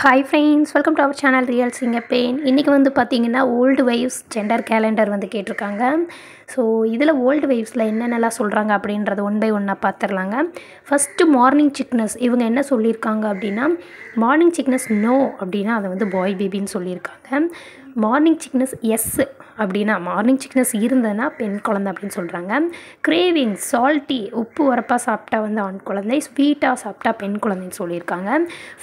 Hi friends, welcome to our channel real singer pain. இன்றைக்கி வந்து பார்த்திங்கன்னா ஓல்டு வைவ்ஸ் ஜெண்டர் கேலண்டர் வந்து கேட்டிருக்காங்க. ஸோ இதில் ஓல்டு வைவ்ஸில் என்னென்னலாம் சொல்கிறாங்க அப்படின்றத ஒன் பை ஒன்னாக பார்த்துடலாங்க. ஃபஸ்ட்டு மார்னிங் சிக்னஸ் இவங்க என்ன சொல்லியிருக்காங்க அப்படின்னா, மார்னிங் சிக்னஸ் நோ அப்படின்னா அதை வந்து பாய் பேபின்னு சொல்லியிருக்காங்க. மார்னிங் சிக்னஸ் எஸ் அப்படின்னா மார்னிங் சிக்னஸ் இருந்ததுன்னா பெண் குழந்தை அப்படின்னு சொல்கிறாங்க. கிரேவிங் சால்ட்டி உப்பு உரப்பாக சாப்பிட்டா வந்து ஆண் குழந்தை, ஸ்வீட்டாக சாப்பிட்டா பெண் குழந்தைன்னு சொல்லியிருக்காங்க.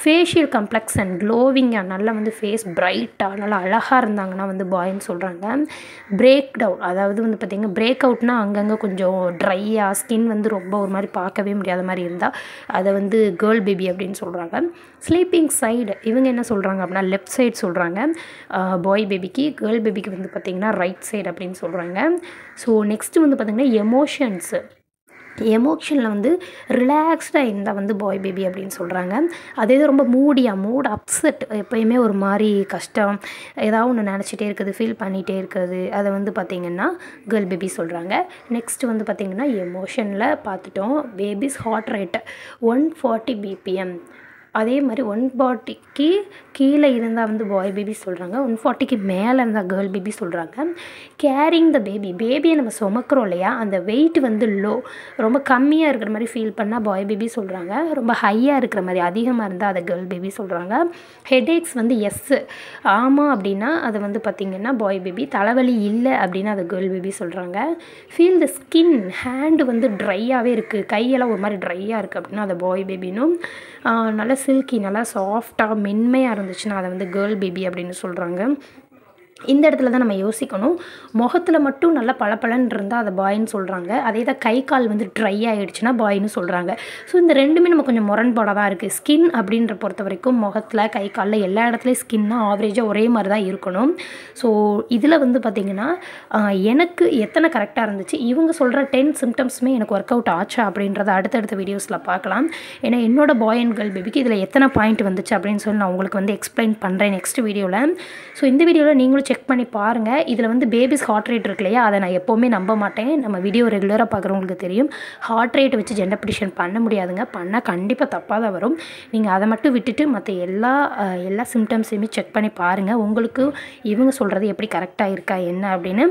ஃபேஷியல் கம்ப்ளெக்ஷன் க்ளோவிங்காக நல்லா வந்து ஃபேஸ் பிரைட்டாக நல்லா அழகாக இருந்தாங்கன்னா வந்து பாய்ன்னு சொல்கிறாங்க. பிரேக் டவுன் அதாவது வந்து பார்த்திங்கன்னா பிரேக் அவுட்னா அங்கங்கே கொஞ்சம் ட்ரையாக ஸ்கின் வந்து ரொம்ப ஒரு மாதிரி பார்க்கவே முடியாத மாதிரி இருந்தால் அதை வந்து கேர்ள் பேபி அப்படின்னு சொல்கிறாங்க. ஸ்லீப்பிங் சைடு இவங்க என்ன சொல்கிறாங்க அப்படின்னா லெஃப்ட் சைடு சொல்கிறாங்க பாய் பேபிக்கு. கேர்ள் பேபிக்கு வந்து பார்த்திங்கன்னா ரைட் சைடு அப்படின்னு சொல்கிறாங்க. ஸோ நெக்ஸ்ட்டு வந்து பார்த்திங்கன்னா எமோஷனில் வந்து ரிலாக்ஸ்டாக இருந்தால் வந்து பாய் பேபி அப்படின்னு சொல்கிறாங்க. அதே இது ரொம்ப மூட் அப்செட் எப்போயுமே ஒரு மாதிரி கஷ்டம் ஏதாவது ஒன்று நினச்சிட்டே இருக்குது, ஃபீல் பண்ணிகிட்டே இருக்குது, அதை வந்து பார்த்திங்கன்னா கேர்ள் பேபி சொல்கிறாங்க. நெக்ஸ்ட்டு வந்து பார்த்திங்கன்னா எமோஷனில் பார்த்துட்டோம். Babies heart rate 140 BPM. அதே மாதிரி 140க்கு கீழே இருந்தால் வந்து பாய் பேபி சொல்கிறாங்க. 140க்கு மேலே இருந்தால் கேர்ள் பேபி சொல்கிறாங்க. கேரிங் த பேபியை நம்ம சுமக்கிறோம் இல்லையா, அந்த வெயிட் வந்து ரொம்ப கம்மியாக இருக்கிற மாதிரி ஃபீல் பண்ணால் பாய் பேபி சொல்கிறாங்க. ரொம்ப ஹையாக இருக்கிற மாதிரி அதிகமாக இருந்தால் அதை கேர்ள் பேபி சொல்கிறாங்க. ஹெடேக்ஸ் வந்து எஸ்ஸு ஆமாம் அப்படின்னா அதை வந்து பார்த்திங்கன்னா பாய் பேபி. தலைவலி இல்லை அப்படின்னா அதை கேர்ள் பேபி சொல்கிறாங்க. ஃபீல் த ஸ்கின் ஹேண்டு வந்து ட்ரையாகவே இருக்குது, கையெல்லாம் ஒரு மாதிரி ட்ரையாக இருக்குது அப்படின்னா அதை பாய் பேபினும். நல்லா சில்கி நல்லா சாஃப்டாக மென்மையாக இருந்துச்சுன்னா அதை வந்து கேர்ள் பேபி அப்படின்னு சொல்கிறாங்க. இந்த இடத்துல தான் நம்ம யோசிக்கணும். முகத்தில் மட்டும் நல்லா பளபளன்னு இருந்தால் அதை பாயின்னு சொல்கிறாங்க. அதே தான் கை கால் வந்து ட்ரை ஆகிடுச்சுன்னா பாயின்னு சொல்கிறாங்க. ஸோ இந்த ரெண்டுமே நம்ம கொஞ்சம் முரண்பாடாக தான் இருக்குது. ஸ்கின் அப்படின்ற பொறுத்த வரைக்கும் முகத்தில் கை காலில் எல்லா இடத்துலையும் ஸ்கின்னா ஆவரேஜாக ஒரே மாதிரி தான் இருக்கணும். ஸோ இதில் வந்து பார்த்திங்கன்னா எனக்கு எத்தனை கரெக்டாக இருந்துச்சு, இவங்க சொல்கிற 10 சிம்டம்ஸுமே எனக்கு ஒர்க் அவுட் ஆச்சா அப்படின்றத அடுத்தடுத்த வீடியோஸில் பார்க்கலாம். ஏன்னா என்னோடய பாய் அண்ட் கேர்ள் பேபிக்கு இதில் எத்தனை பாயிண்ட் வந்துச்சு அப்படின்னு சொல்லி நான் உங்களுக்கு வந்து எக்ஸ்பிளைன் பண்ணுறேன் நெக்ஸ்ட் வீடியோவில். ஸோ இந்த வீடியோவில் நீங்களும் செக் பண்ணி பாருங்கள். இதில் வந்து பேபிஸ் ஹார்ட் ரேட் இருக்கு இல்லையா, அதை நான் எப்போவுமே நம்ப மாட்டேன். நம்ம வீடியோ ரெகுலராக பார்க்குறவங்களுக்கு தெரியும். ஹார்ட் ரேட் வச்சு ஜெண்டர் ப்ரிடிக்ஷன் பண்ண முடியாதுங்க. பண்ணால் கண்டிப்பாக தப்பாக தான் வரும். நீங்கள் அதை மட்டும் விட்டுட்டு மற்ற எல்லா சிம்டம்ஸையுமே செக் பண்ணி பாருங்கள். உங்களுக்கு இவங்க சொல்கிறது எப்படி கரெக்டாக இருக்கா என்ன அப்படின்னு.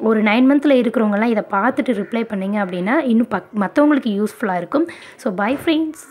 ஒரு 9 மந்தில் இருக்கிறவங்கலாம் இதை பார்த்துட்டு ரிப்ளை பண்ணிங்க அப்படின்னா இன்னும் மற்றவங்களுக்கு யூஸ்ஃபுல்லாக இருக்கும். So bye friends.